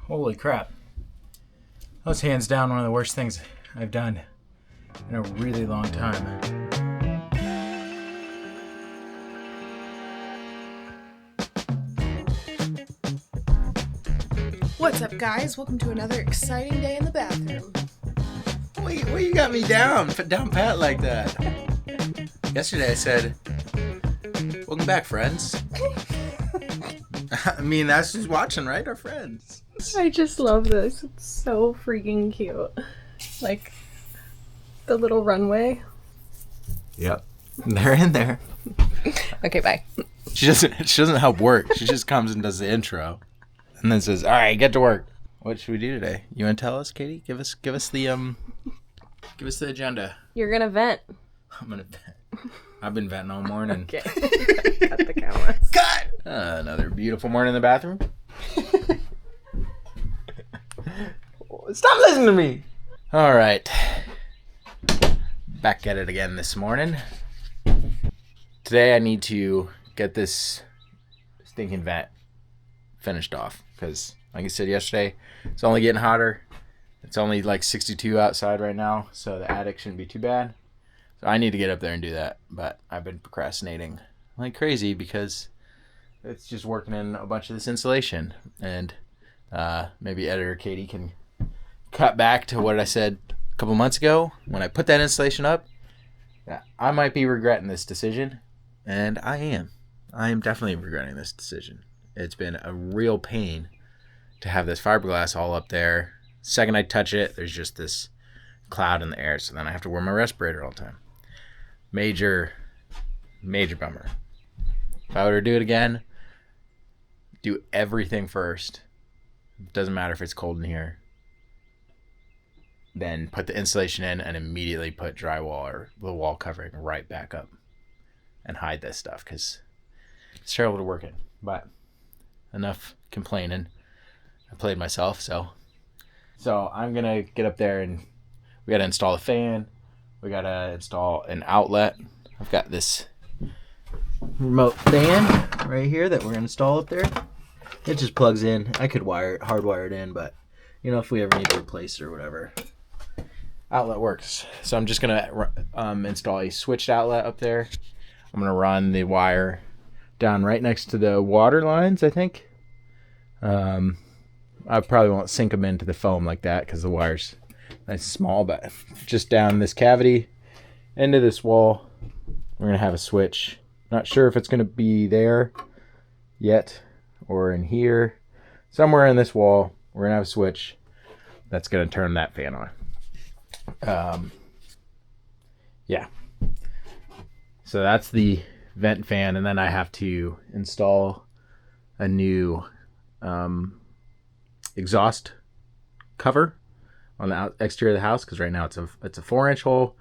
Holy crap. That was hands down one of the worst things I've done in a really long time. What's up, guys? Welcome to another exciting day in the bathroom. Well, you got me down pat like that. Yesterday I said, welcome back, friends. I mean, that's who's watching, right? Our friends. I just love this. It's so freaking cute. Like, the little runway. Yep. They're in there. Okay, bye. She doesn't help work. She just comes and does the intro. And then says, all right, get to work. What should we do today? You want to tell us, Katie? Give us the agenda. You're gonna vent. I'm going to vent. I've been venting all morning. Okay. Cut the camera. Cut! Another beautiful morning in the bathroom. Stop listening to me. All right. Back at it again this morning. Today I need to get this stinking vent finished off. Because, like I said yesterday, it's only getting hotter. It's only like 62 outside right now. So the attic shouldn't be too bad. So I need to get up there and do that. But I've been procrastinating like crazy because it's just working in a bunch of this insulation. And maybe editor Katie can cut back to what I said a couple months ago when I put that insulation up. I might be regretting this decision. And I am. I am definitely regretting this decision. It's been a real pain to have this fiberglass all up there. Second I touch it, there's just this cloud in the air. So then I have to wear my respirator all the time. Major bummer. If I were to do it again, do everything first. Doesn't matter if it's cold in here. Then put the insulation in and immediately put drywall or the wall covering right back up. And hide this stuff because it's terrible to work in. But enough complaining. I played myself, so I'm gonna get up there and we gotta install a fan. We gotta install an outlet. I've got this remote fan right here that we're gonna install up there. It just plugs in. I could hardwire it in, but you know, if we ever need to replace it or whatever, outlet works. So I'm just gonna install a switched outlet up there. I'm going to run the wire down right next to the water lines, I think. I probably won't sink them into the foam like that because the wire's nice and small, but just down this cavity into this wall, we're going to have a switch. Not sure if it's going to be there yet or in here. Somewhere in this wall, we're going to have a switch that's going to turn that fan on. Yeah. So that's the vent fan, and then I have to install a new exhaust cover on the exterior of the house because right now it's a 4-inch hole.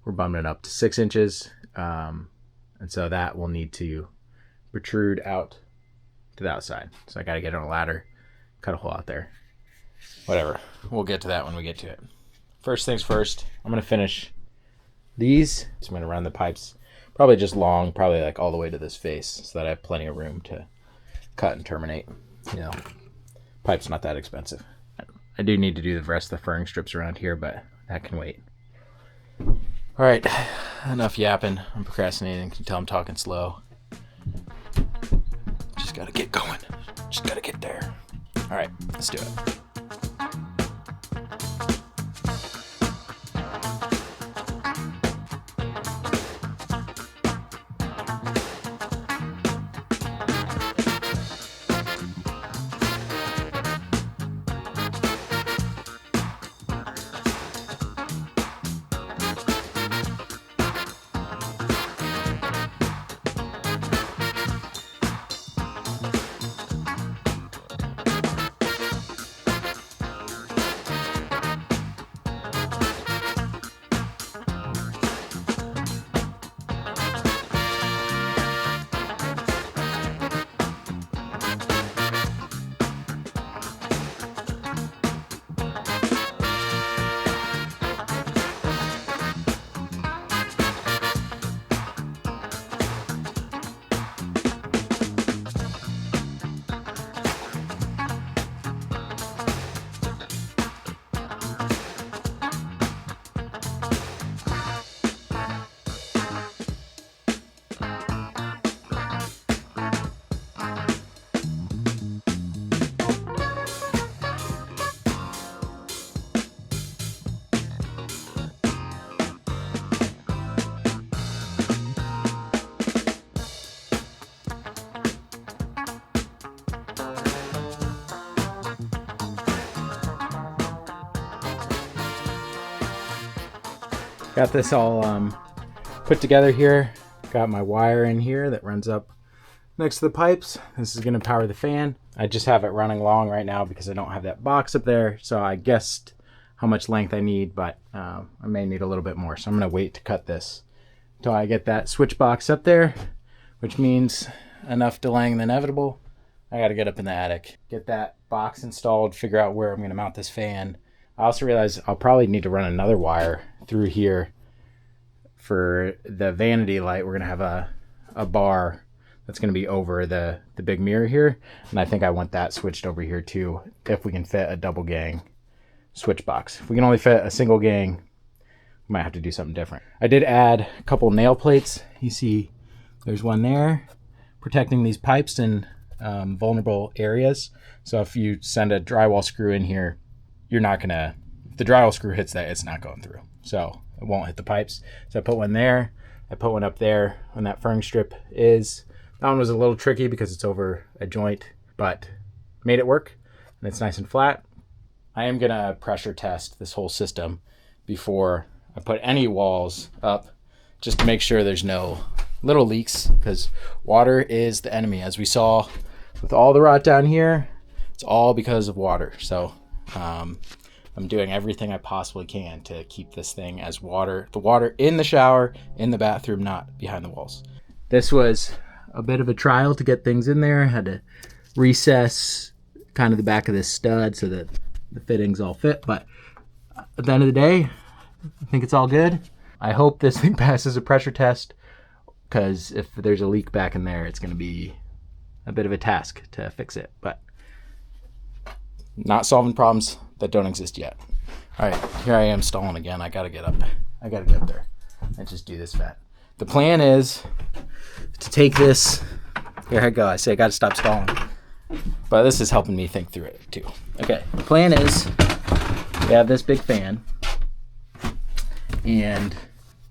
We're bumping it up to 6 inches, and so that will need to protrude out to the outside. So I got to get on a ladder, cut a hole out there. Whatever. We'll get to that when we get to it. First things first, I'm going to finish these. So I'm going to run the pipes. Probably just long, probably like all the way to this face so that I have plenty of room to cut and terminate. You know, pipe's not that expensive. I do need to do the rest of the furring strips around here, but that can wait. All right, enough yapping. I'm procrastinating. You can tell I'm talking slow. Just got to get going. Just got to get there. All right, let's do it. Got this all put together here. Got my wire in here that runs up next to the pipes. This is going to power the fan. I just have it running long right now because I don't have that box up there. So I guessed how much length I need, but I may need a little bit more. So I'm going to wait to cut this until I get that switch box up there, which means enough delaying the inevitable. I got to get up in the attic, get that box installed, figure out where I'm going to mount this fan. I also realized I'll probably need to run another wire through here for the vanity light. We're going to have a bar that's going to be over the big mirror here. And I think I want that switched over here too, if we can fit a double gang switch box. If we can only fit a single gang, we might have to do something different. I did add a couple nail plates. You see there's one there protecting these pipes in vulnerable areas. So if you send a drywall screw in here, you're not gonna, if the drywall screw hits that, it's not going through. So it won't hit the pipes. So I put one there. I put one up there on that furring strip is. That one was a little tricky because it's over a joint, but made it work and it's nice and flat. I am gonna pressure test this whole system before I put any walls up, just to make sure there's no little leaks, because water is the enemy. As we saw with all the rot down here, it's all because of water. So I'm doing everything I possibly can to keep this thing as the water in the shower, in the bathroom, not behind the walls. This was a bit of a trial to get things in there. Had to recess kind of the back of this stud so that the fittings all fit. But at the end of the day, I think it's all good. I hope this thing passes a pressure test, because if there's a leak back in there, it's going to be a bit of a task to fix it. But not solving problems that don't exist yet. All right, here I am stalling again. I got to get up. I got to get up there and just do this vet. The plan is to take this. Here I go. I say I got to stop stalling. But this is helping me think through it too. Okay, the plan is we have this big fan, and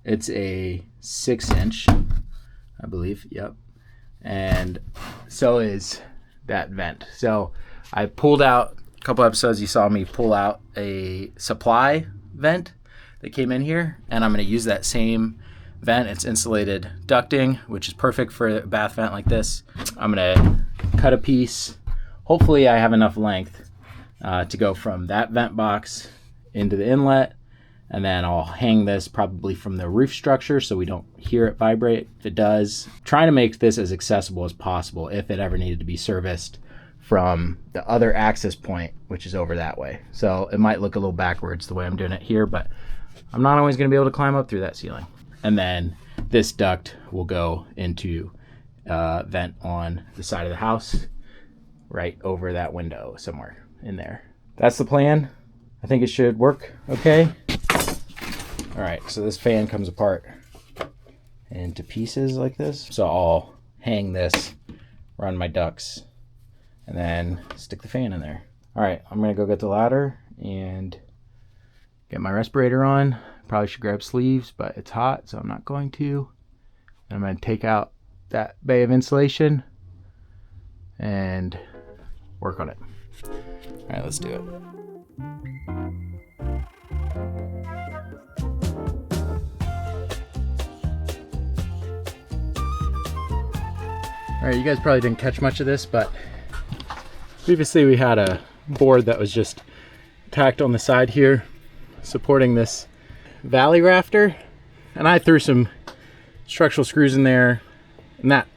it's a 6-inch, I believe. Yep. And so is that vent. So I pulled out a couple episodes. You saw me pull out a supply vent that came in here, and I'm going to use that same vent. It's insulated ducting, which is perfect for a bath vent like this. I'm going to cut a piece. Hopefully I have enough length to go from that vent box into the inlet, and then I'll hang this probably from the roof structure so we don't hear it vibrate. If it does, trying to make this as accessible as possible if it ever needed to be serviced from the other access point, which is over that way. So it might look a little backwards the way I'm doing it here, but I'm not always going to be able to climb up through that ceiling. And then this duct will go into a vent on the side of the house, right over that window somewhere in there. That's the plan. I think it should work okay. All right, so this fan comes apart into pieces like this. So I'll hang this, run my ducts, and then stick the fan in there. All right, I'm gonna go get the ladder and get my respirator on. Probably should grab sleeves, but it's hot, so I'm not going to. And I'm gonna take out that bay of insulation and work on it. All right, let's do it. All right, you guys probably didn't catch much of this, but previously we had a board that was just tacked on the side here, supporting this valley rafter, and I threw some structural screws in there, and that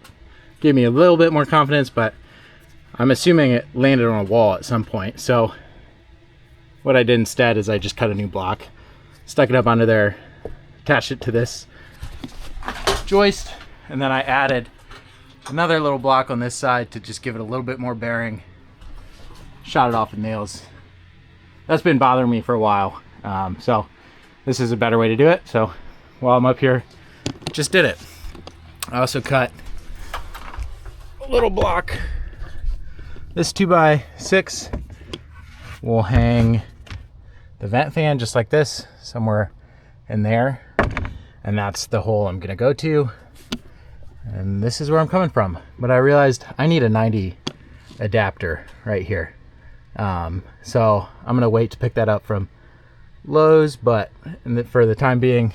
gave me a little bit more confidence, but I'm assuming it landed on a wall at some point. So what I did instead is I just cut a new block, stuck it up under there, attached it to this joist, and then I added another little block on this side to just give it a little bit more bearing. Shot it off with nails. That's been bothering me for a while, so this is a better way to do it. So while I'm up here, just did it. I also cut a little block. This 2x6 will hang the vent fan just like this, somewhere in there, and that's the hole I'm gonna go to. And this is where I'm coming from. But I realized I need a 90 adapter right here. So I'm gonna wait to pick that up from Lowe's, but for the time being,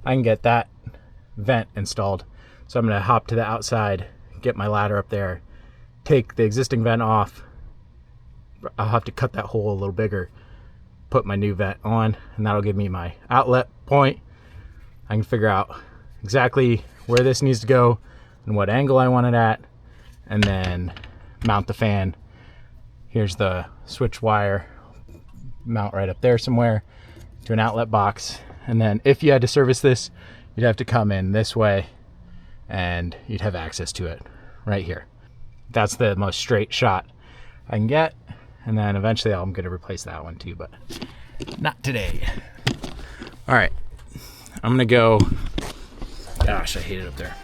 I can get that vent installed. So I'm gonna hop to the outside, get my ladder up there, take the existing vent off. I'll have to cut that hole a little bigger, put my new vent on, and that'll give me my outlet point. I can figure out exactly where this needs to go and what angle I want it at, and then mount the fan. Here's the switch wire, mount right up there somewhere to an outlet box. And then if you had to service this, you'd have to come in this way and you'd have access to it right here. That's the most straight shot I can get. And then eventually I'm going to replace that one too, but not today. All right, I'm going to go. Gosh, I hate it up there.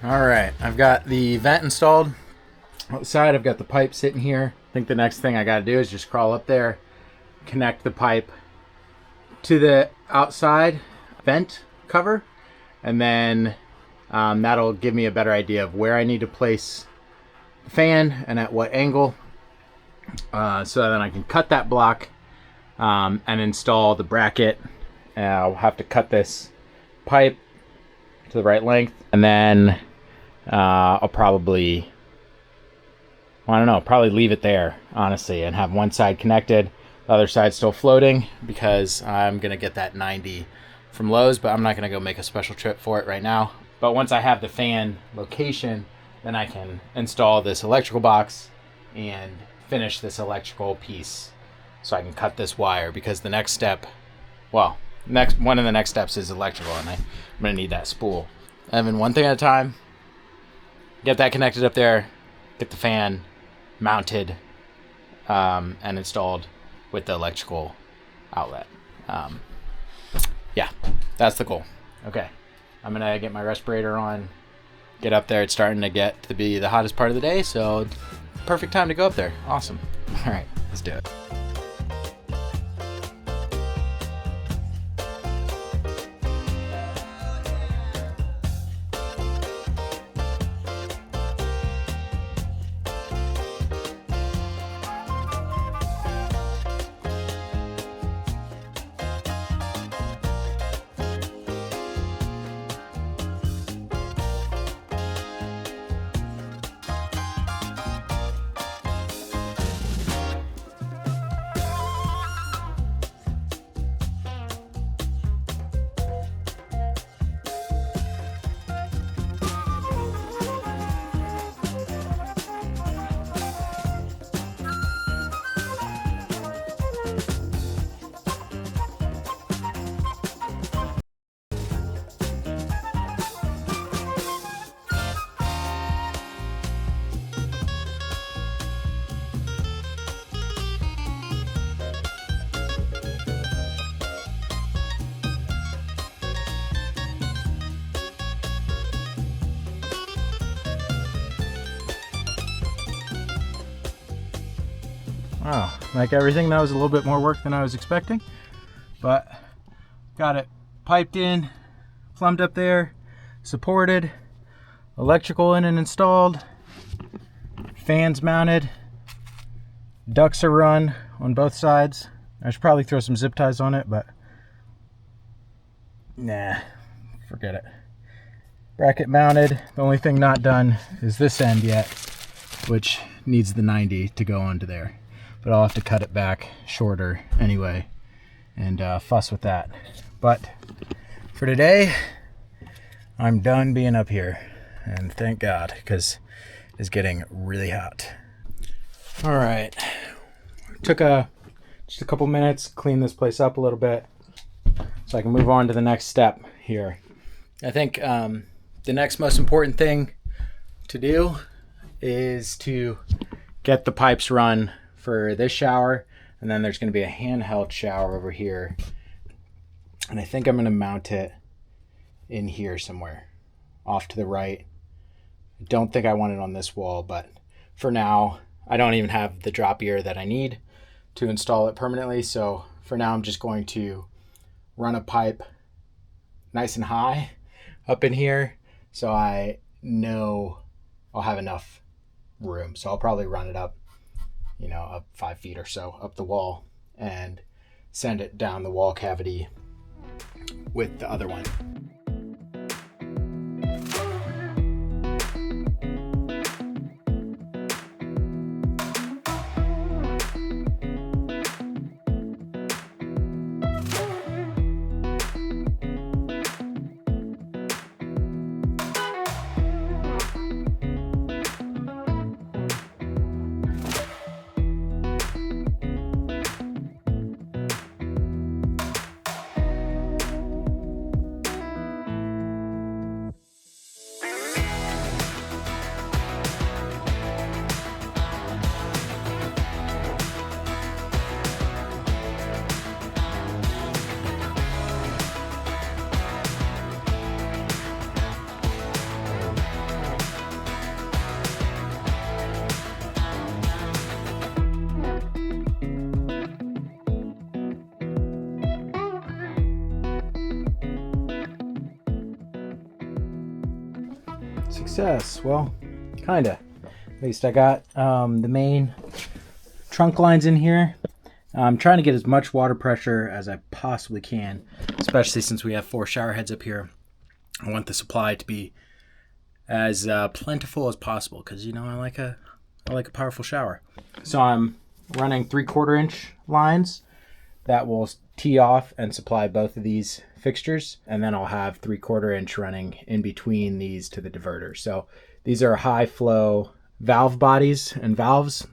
All right, I've got the vent installed outside. I've got the pipe sitting here. I think the next thing I got to do is just crawl up there, connect the pipe to the outside vent cover, and then that'll give me a better idea of where I need to place the fan and at what angle, so then I can cut that block and install the bracket. I'll have to cut this pipe to the right length, and then I'll probably leave it there, honestly, and have one side connected, the other side still floating, because I'm going to get that 90 from Lowe's, but I'm not going to go make a special trip for it right now. But once I have the fan location, then I can install this electrical box and finish this electrical piece so I can cut this wire, because the next step, one of the next steps is electrical, and I'm going to need that spool. Evan, one thing at a time. Get that connected up there, get the fan mounted and installed with the electrical outlet. Yeah, that's the goal. Okay, I'm gonna get my respirator on, get up there. It's starting to get to be the hottest part of the day, so perfect time to go up there. Awesome. All right, let's do it. Wow, like everything, that was a little bit more work than I was expecting, but got it piped in, plumbed up there, supported, electrical in and installed, fans mounted, ducts are run on both sides. I should probably throw some zip ties on it, but nah, forget it. Bracket mounted. The only thing not done is this end yet, which needs the 90 to go onto there. But I'll have to cut it back shorter anyway and fuss with that. But for today, I'm done being up here, and thank God, because it's getting really hot. All right, took just a couple minutes, clean this place up a little bit so I can move on to the next step here. I think the next most important thing to do is to get the pipes run for this shower And then there's going to be a handheld shower over here. And I think I'm going to mount it in here somewhere, off to the right. I don't think I want it on this wall, but for now, I don't even have the drop ear that I need to install it permanently. So for now, I'm just going to run a pipe nice and high up in here so I know I'll have enough room. So I'll probably run it up, up 5 feet or so up the wall and send it down the wall cavity with the other one. Success. Well, kinda. At least I got the main trunk lines in here. I'm trying to get as much water pressure as I possibly can, especially since we have 4 shower heads up here. I want the supply to be as plentiful as possible because I like a powerful shower. So I'm running 3/4 inch lines that will tee off and supply both of these fixtures, and then I'll have 3/4 inch running in between these to the diverter. So these are high flow valve bodies and valves,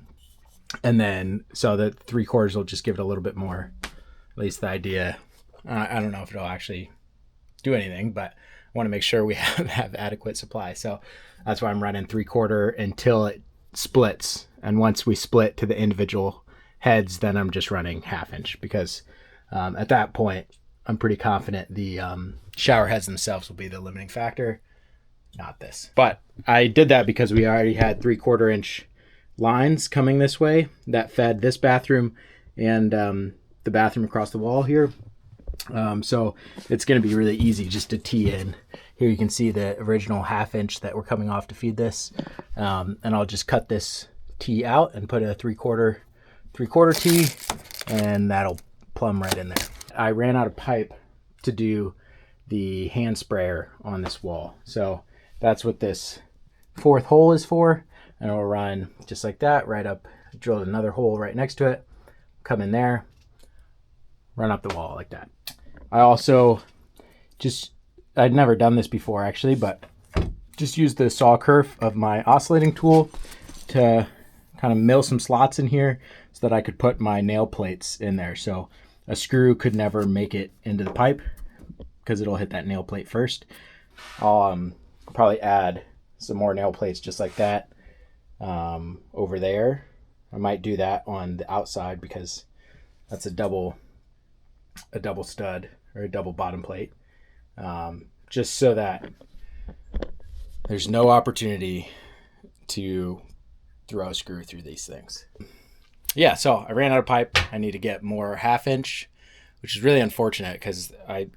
and then so the 3/4 will just give it a little bit more, at least the idea. I don't know if it'll actually do anything, but I want to make sure we have adequate supply. So that's why I'm running 3/4 until it splits, and once we split to the individual heads, then I'm just running 1/2 inch because at that point I'm pretty confident the shower heads themselves will be the limiting factor, not this. But I did that because we already had 3/4 inch lines coming this way that fed this bathroom and the bathroom across the wall here. So it's going to be really easy just to tee in. Here you can see the original 1/2 inch that we're coming off to feed this. And I'll just cut this tee out and put a 3/4 tee, and that'll plumb right in there. I ran out of pipe to do the hand sprayer on this wall. So that's what this 4th hole is for. And it'll run just like that, right up, drilled another hole right next to it, come in there, run up the wall like that. I also I'd never done this before actually, but just used the saw kerf of my oscillating tool to kind of mill some slots in here so that I could put my nail plates in there. So a screw could never make it into the pipe because it'll hit that nail plate first. I'll probably add some more nail plates just like that over there. I might do that on the outside because that's a double stud or a double bottom plate, just so that there's no opportunity to throw a screw through these things. Yeah, so I ran out of pipe. I need to get more 1/2 inch, which is really unfortunate because I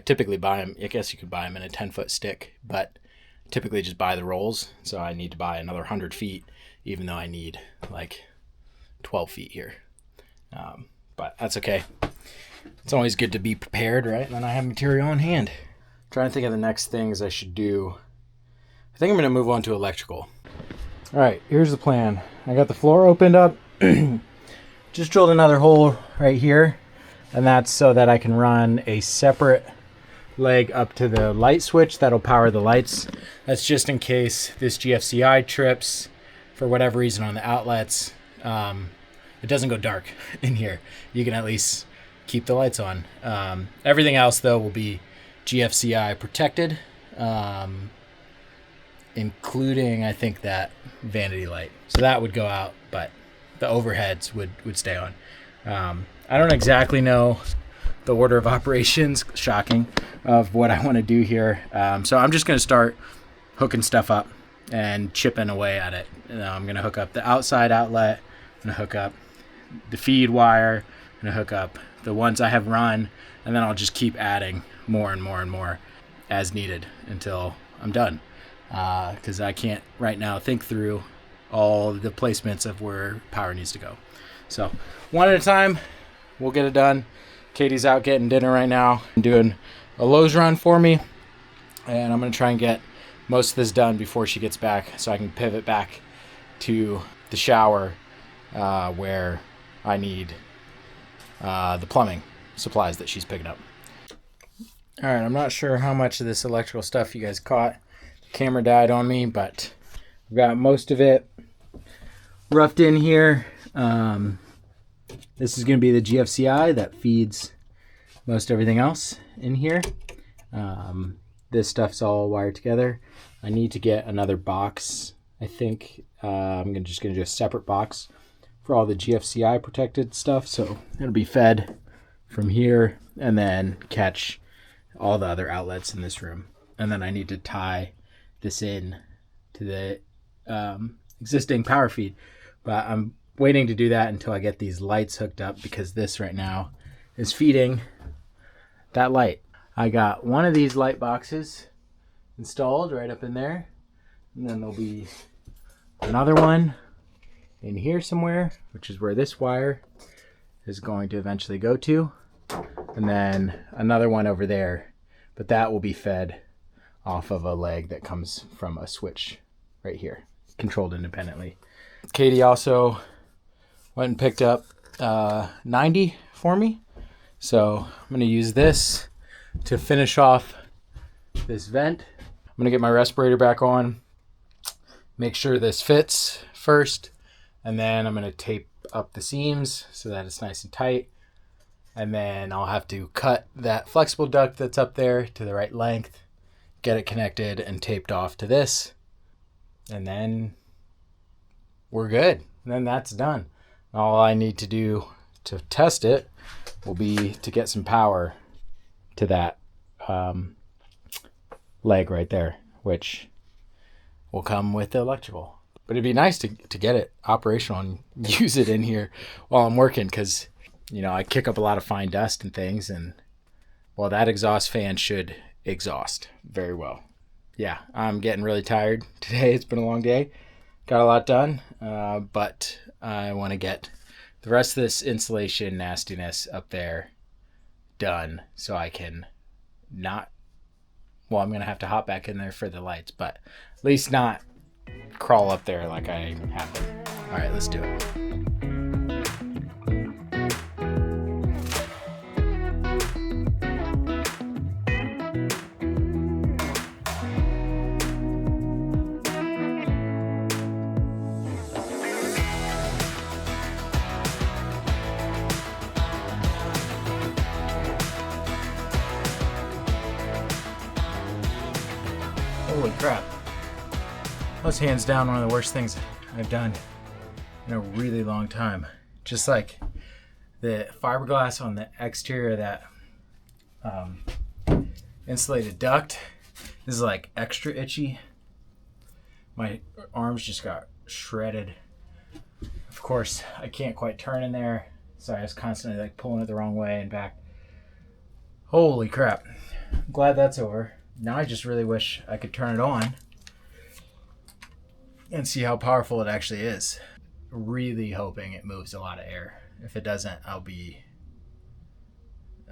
typically buy them. I guess you could buy them in a 10-foot stick, but typically just buy the rolls. So I need to buy another 100 feet, even though I need like 12 feet here. But that's okay. It's always good to be prepared, right? And then I have material on hand. Trying to think of the next things I should do. I think I'm going to move on to electrical. All right, here's the plan. I got the floor opened up. Just drilled another hole right here, and that's so that I can run a separate leg up to the light switch that'll power the lights. That's just in case this GFCI trips for whatever reason on the outlets. It doesn't go dark in here. You can at least keep the lights on. Everything else though will be GFCI protected, including I think that vanity light. So that would go out, but the overheads would stay on. I don't exactly know the order of operations, shocking, of what I want to do here. So I'm just going to start hooking stuff up and chipping away at it. I'm going to hook up the outside outlet. I'm going to hook up the feed wire. I'm going to hook up the ones I have run. And then I'll just keep adding more and more and more as needed until I'm done. Because I can't right now think through all the placements of where power needs to go. So one at a time, we'll get it done. Katie's out getting dinner right now and doing a Lowe's run for me. And I'm going to try and get most of this done before she gets back so I can pivot back to the shower where I need the plumbing supplies that she's picking up. All right, I'm not sure how much of this electrical stuff you guys caught. The camera died on me, but I've got most of it roughed in here. This is going to be the GFCI that feeds most everything else in here. This stuff's all wired together. I need to get another box. I think I'm just going to do a separate box for all the GFCI protected stuff. So it'll be fed from here and then catch all the other outlets in this room. And then I need to tie this in to the existing power feed. But I'm waiting to do that until I get these lights hooked up because this right now is feeding that light. I got one of these light boxes installed right up in there. And then there'll be another one in here somewhere, which is where this wire is going to eventually go to. And then another one over there, but that will be fed off of a leg that comes from a switch right here, controlled independently. Katie also went and picked up 90 for me. So I'm going to use this to finish off this vent. I'm going to get my respirator back on, make sure this fits first, and then I'm going to tape up the seams so that it's nice and tight. And then I'll have to cut that flexible duct that's up there to the right length, get it connected and taped off to this, and then we're good. And then that's done. All I need to do to test it will be to get some power to that leg right there, which will come with the electrical. But it'd be nice to get it operational and use it in here while I'm working because, you know, I kick up a lot of fine dust and things, and well, that exhaust fan should exhaust very well. Yeah, I'm getting really tired today. It's been a long day. Got a lot done, but I want to get the rest of this insulation nastiness up there done so I can not, well, I'm going to have to hop back in there for the lights, but at least not crawl up there like I have been. All right, let's do it. Holy crap. That's hands down one of the worst things I've done in a really long time. Just like the fiberglass on the exterior of that insulated duct is like extra itchy. My arms just got shredded. Of course, I can't quite turn in there, so I was constantly like pulling it the wrong way and back. Holy crap. I'm glad that's over. Now I just really wish I could turn it on and see how powerful it actually is. Really hoping it moves a lot of air. If it doesn't, I'll be,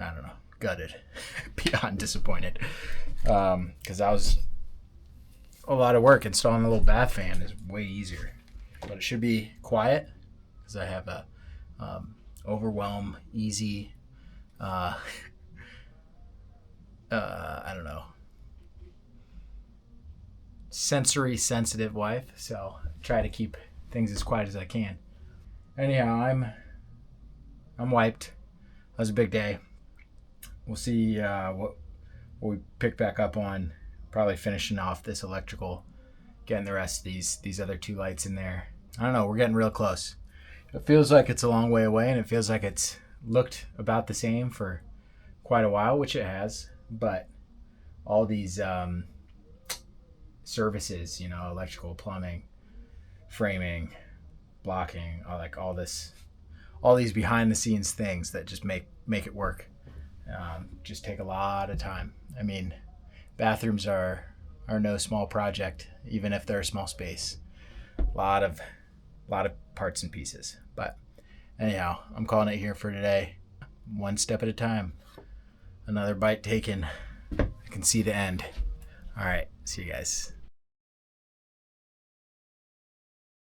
I don't know, gutted, beyond disappointed. Because that was a lot of work. Installing a little bath fan is way easier. But it should be quiet because I have a overwhelm, easy, I don't know, sensory sensitive wife, so try to keep things as quiet as I can. Anyhow, I'm wiped. That was a big day. We'll see what we pick back up on. Probably finishing off this electrical, getting the rest of these other two lights in there. I don't know, we're getting real close. it feels like it's a long way away, and it feels like it's looked about the same for quite a while, which it has. But all these services, electrical, plumbing, framing, blocking, all these behind the scenes things that just make it work, just take a lot of time. I mean, bathrooms are no small project, even if they're a small space. A lot of parts and pieces. But anyhow, I'm calling it here for today. One step at a time. Another bite taken. I can see the end. All right, see you guys.